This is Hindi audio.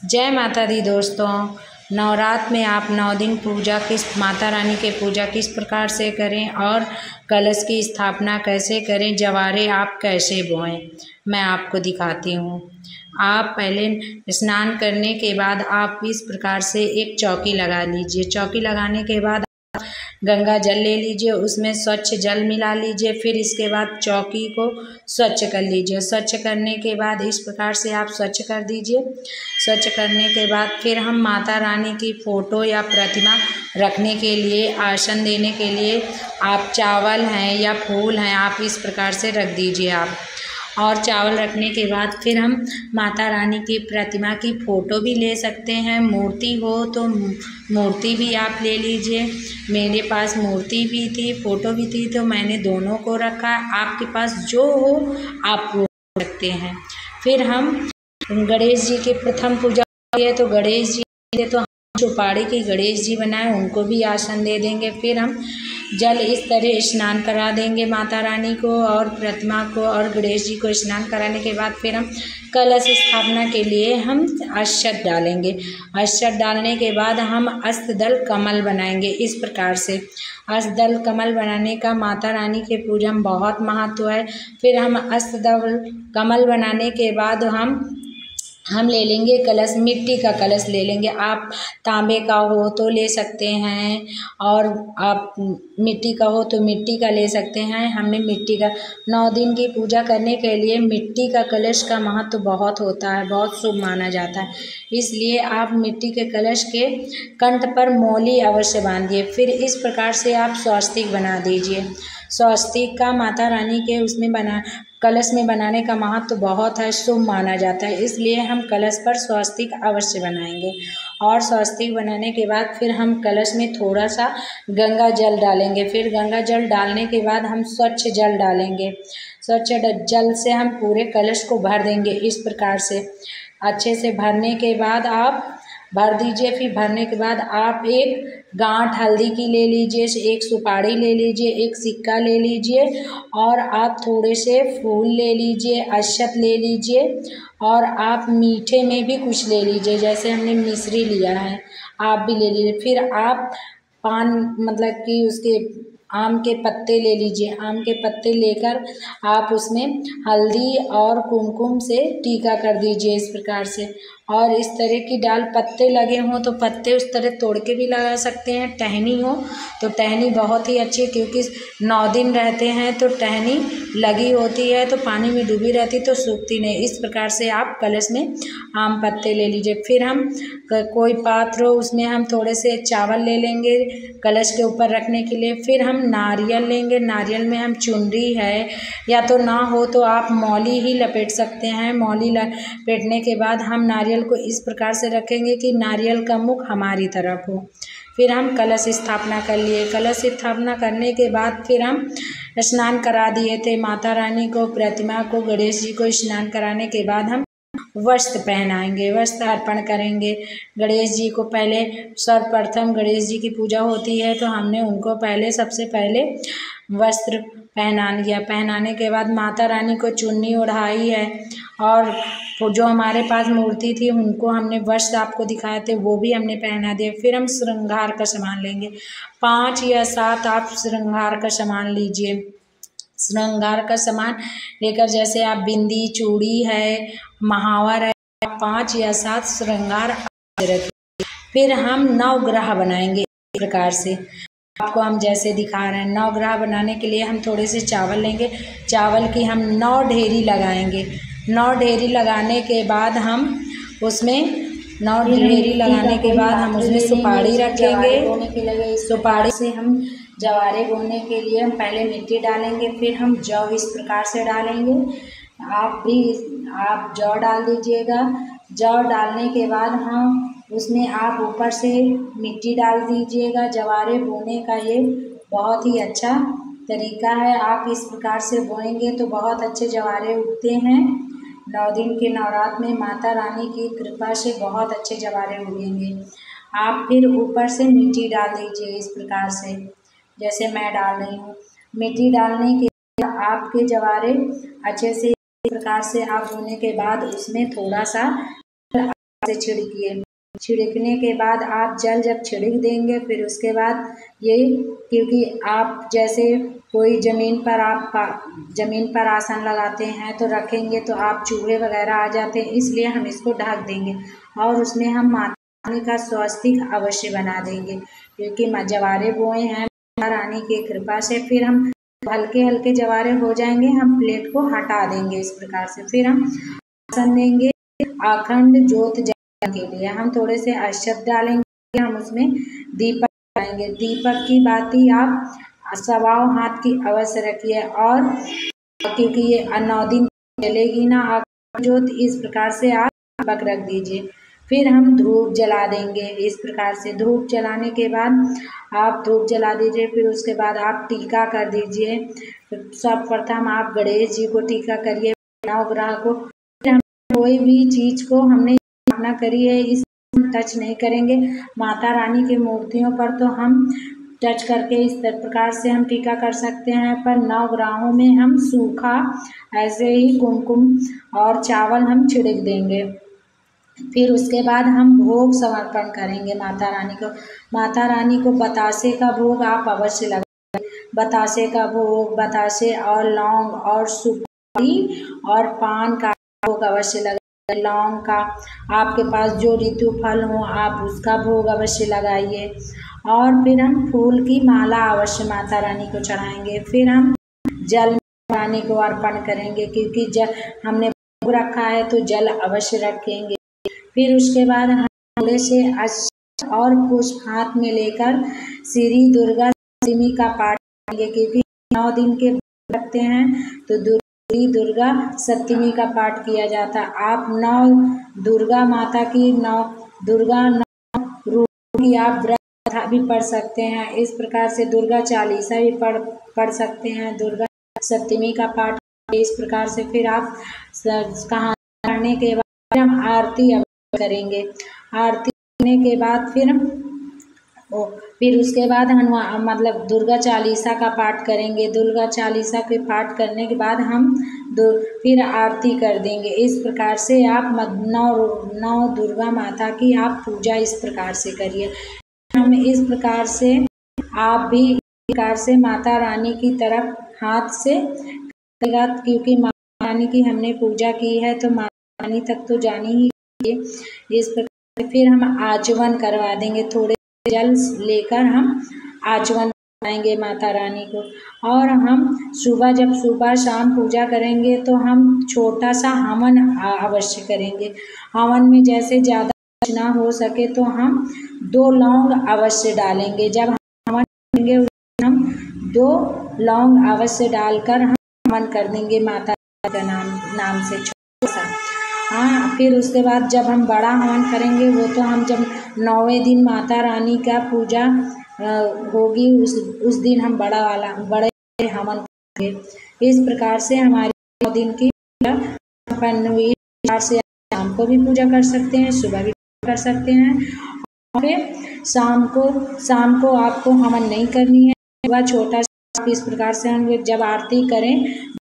जय माता दी दोस्तों। नवरात्र में आप 9 दिन पूजा किस माता रानी के पूजा किस प्रकार से करें और कलश की स्थापना कैसे करें, जवारे आप कैसे बोएं, मैं आपको दिखाती हूँ। आप पहले स्नान करने के बाद आप इस प्रकार से एक चौकी लगा लीजिए। चौकी लगाने के बाद गंगा जल ले लीजिए, उसमें स्वच्छ जल मिला लीजिए। फिर इसके बाद चौकी को स्वच्छ कर लीजिए। स्वच्छ करने के बाद इस प्रकार से आप स्वच्छ कर दीजिए। स्वच्छ करने के बाद फिर हम माता रानी की फ़ोटो या प्रतिमा रखने के लिए, आसन देने के लिए आप चावल हैं या फूल हैं, आप इस प्रकार से रख दीजिए आप। और चावल रखने के बाद फिर हम माता रानी की प्रतिमा की फ़ोटो भी ले सकते हैं। मूर्ति हो तो मूर्ति भी आप ले लीजिए। मेरे पास मूर्ति भी थी, फ़ोटो भी थी, तो मैंने दोनों को रखा। आपके पास जो हो आप वो रख सकते हैं। फिर हम गणेश जी की प्रथम पूजा है, तो गणेश जी तो हम सुपारी की गणेश जी बनाए, उनको भी आसन दे देंगे। फिर हम जल इस तरह स्नान करा देंगे माता रानी को और प्रतिमा को और गणेश जी को स्नान कराने के बाद फिर हम कलश स्थापना के लिए हम अक्षत डालेंगे। अक्षत डालने के बाद हम अष्टदल कमल बनाएंगे। इस प्रकार से अष्टदल कमल बनाने का माता रानी के पूजा में बहुत महत्व है। फिर हम अष्टदल कमल बनाने के बाद हम ले लेंगे कलश, मिट्टी का कलश ले लेंगे। आप तांबे का हो तो ले सकते हैं और आप मिट्टी का हो तो मिट्टी का ले सकते हैं। हमने मिट्टी का 9 दिन की पूजा करने के लिए मिट्टी का कलश का महत्व बहुत होता है, बहुत शुभ माना जाता है। इसलिए आप मिट्टी के कलश के कंठ पर मौली अवश्य बांधिए। फिर इस प्रकार से आप स्वस्तिक बना दीजिए। स्वस्तिक का माता रानी के उसमें कलश में बनाने का महत्व बहुत है, शुभ माना जाता है। इसलिए हम कलश पर स्वस्तिक अवश्य बनाएंगे। और स्वस्तिक बनाने के बाद फिर हम कलश में थोड़ा सा गंगा जल डालेंगे। फिर गंगा जल डालने के बाद हम स्वच्छ जल डालेंगे। स्वच्छ जल से हम पूरे कलश को भर देंगे। इस प्रकार से अच्छे से भरने के बाद आप भर दीजिए। फिर भरने के बाद आप एक गांठ हल्दी की ले लीजिए, एक सुपारी ले लीजिए, एक सिक्का ले लीजिए और आप थोड़े से फूल ले लीजिए, अक्षत ले लीजिए और आप मीठे में भी कुछ ले लीजिए। जैसे हमने मिश्री लिया है, आप भी ले लीजिए। फिर आप पान मतलब कि उसके आम के पत्ते ले लीजिए। आम के पत्ते लेकर आप उसमें हल्दी और कुमकुम से टीका कर दीजिए इस प्रकार से। और इस तरह की डाल पत्ते लगे हों तो पत्ते उस तरह तोड़ के भी लगा सकते हैं। टहनी हो तो टहनी बहुत ही अच्छी, क्योंकि 9 दिन रहते हैं तो टहनी लगी होती है तो पानी में डूबी रहती तो सूखती नहीं। इस प्रकार से आप कलश में आम पत्ते ले लीजिए। फिर हम कोई पात्र हो उसमें हम थोड़े से चावल ले लेंगे कलश के ऊपर रखने के लिए। फिर हम नारियल लेंगे। नारियल में हम चुनरी है या तो ना हो तो आप मौली ही लपेट सकते हैं। मौली लपेटने के बाद हम नारियल को इस प्रकार से रखेंगे कि नारियल का मुख हमारी तरफ हो। फिर हम कलश स्थापना कर लिए। कलश स्थापना करने के बाद फिर हम स्नान करा दिए थे माता रानी को, प्रतिमा को, गणेश जी को। स्नान कराने के बाद हम वस्त्र पहनाएंगे, वस्त्र अर्पण करेंगे। गणेश जी को पहले सर्वप्रथम गणेश जी की पूजा होती है तो हमने उनको पहले सबसे पहले वस्त्र पहना लिया। पहनाने के बाद माता रानी को चुन्नी ओढ़ाई है और जो हमारे पास मूर्ति थी उनको हमने वस्त्र आपको दिखाए थे वो भी हमने पहना दिए। फिर हम श्रृंगार का सामान लेंगे। 5 या 7 आप श्रृंगार का सामान लीजिए। श्रृंगार का सामान लेकर जैसे आप बिंदी, चूड़ी है, महावर है, 5 या 7 श्रृंगार रखिए। फिर हम 9 ग्रह बनाएंगे इस प्रकार से। आपको हम जैसे दिखा रहे हैं 9 ग्रह बनाने के लिए हम थोड़े से चावल लेंगे। चावल की हम 9 ढेरी लगाएंगे। 9 ढेरी लगाने के बाद हम उसमें 9 ढेरी लगाने के बाद हम उसमें सुपारी रखेंगे। सुपारी से हम जवारे बोने के लिए हम पहले मिट्टी डालेंगे। फिर हम जौ इस प्रकार से डालेंगे। आप जौ डाल दीजिएगा। जौ डालने के बाद हम उसमें आप ऊपर से मिट्टी डाल दीजिएगा। जवारे बोने का ये बहुत ही अच्छा तरीका है। आप इस प्रकार से बोएंगे तो बहुत अच्छे जवारे उगते हैं। 9 दिन के नवरात्र में माता रानी की कृपा से बहुत अच्छे जवारे उगेंगे। आप फिर ऊपर से मिट्टी डाल दीजिए इस प्रकार से, जैसे मैं डाल रही हूँ। मिट्टी डालने के बाद आपके जवारे अच्छे से इस प्रकार से आप बोने के बाद उसमें थोड़ा सा से छिड़किए। छिड़कने के बाद आप जल जब छिड़क देंगे फिर उसके बाद ये, क्योंकि आप जैसे कोई ज़मीन पर आसन लगाते हैं तो रखेंगे तो आप चूहे वगैरह आ जाते हैं, इसलिए हम इसको ढक देंगे और उसमें हम माता रानी का स्वस्तिक अवश्य बना देंगे, क्योंकि जवारे बोए हैं माता रानी की कृपा से। फिर हम हल्के हल्के जवारे हो जाएंगे, हम प्लेट को हटा देंगे इस प्रकार से। फिर हम आसन देंगे अखंड ज्योत जलाने के लिए। हम थोड़े से अक्षत डालेंगे, हम उसमें दीपक लगाएंगे। दीपक की बाती आप 1.25 हाथ की अवश्य रखिए, और क्योंकि ये 9 दिन जलेगी ना अखंड ज्योत, इस प्रकार से आप दीपक रख दीजिए। फिर हम धूप जला देंगे इस प्रकार से। धूप जलाने के बाद आप धूप जला दीजिए, फिर उसके बाद आप टीका कर दीजिए। सर्वप्रथम आप गणेश जी को टीका करिए, नवग्रह को। फिर हम कोई भी चीज़ को हमने स्थापना करी है इस टच नहीं करेंगे। माता रानी की मूर्तियों पर तो हम टच करके इस प्रकार से हम टीका कर सकते हैं, पर नवग्रहों में हम सूखा ऐसे ही कुमकुम और चावल हम छिड़क देंगे। फिर उसके बाद हम भोग समर्पण करेंगे माता रानी को। माता रानी को बतासे का भोग आप अवश्य लगाएं। बतासे का भोग, बतासे और लौंग और सुपारी और पान का भोग अवश्य लगाइए। लौंग का आपके पास जो ऋतु फल हो आप उसका भोग अवश्य लगाइए। और फिर हम फूल की माला अवश्य माता रानी को चढ़ाएंगे। फिर हम जल रानी को अर्पण करेंगे, क्योंकि जल हमने भोग रखा है तो जल अवश्य रखेंगे। फिर उसके बाद हम थोड़े से अक्षत और पुष्प हाथ में लेकर श्री दुर्गा सप्तमी का पाठ करेंगे, क्योंकि 9 दिन के रखते हैं तो श्री दुर्गा सप्तमी का पाठ किया जाता है। आप 9 दुर्गा माता की 9 रूप की आप व्रत भी पढ़ सकते हैं। इस प्रकार से दुर्गा चालीसा भी पढ़ सकते हैं। दुर्गा सप्तमी का पाठ इस प्रकार से। फिर आप कहानी पढ़ने के बाद हम आरती करेंगे। आरती करने के बाद फिर उसके बाद हम मतलब दुर्गा चालीसा का पाठ करेंगे। दुर्गा चालीसा के पाठ करने के बाद हम फिर आरती कर देंगे। इस प्रकार से आप 9 दुर्गा माता की आप पूजा इस प्रकार से करिए। हम इस प्रकार से आप भी इस प्रकार से माता रानी की तरफ हाथ से, क्योंकि माता रानी की हमने पूजा की है तो माता रानी तक तो जानी ही। इस प्रकार फिर हम आचमन करवा देंगे। थोड़े जल लेकर हम आचमन करवाएंगे माता रानी को। और हम जब सुबह शाम पूजा करेंगे तो हम छोटा सा हवन अवश्य करेंगे। हवन में जैसे ज़्यादा ना हो सके तो हम 2 लौंग अवश्य डालेंगे। जब हम हवन करेंगे हम 2 लौंग अवश्य डालकर हम हवन कर देंगे माता का नाम से छोटा सा। हाँ, फिर उसके बाद जब हम बड़ा हवन करेंगे वो तो हम जब 9वें दिन माता रानी का पूजा होगी उस दिन हम बड़े हवन करेंगे। इस प्रकार से हमारे 9 दिन की संपन्न हुई। इस प्रकार से शाम को भी पूजा कर सकते हैं, सुबह भी कर सकते हैं। और फिर शाम को आपको हवन नहीं करनी है। सुबह छोटा सा इस प्रकार से हम जब आरती करें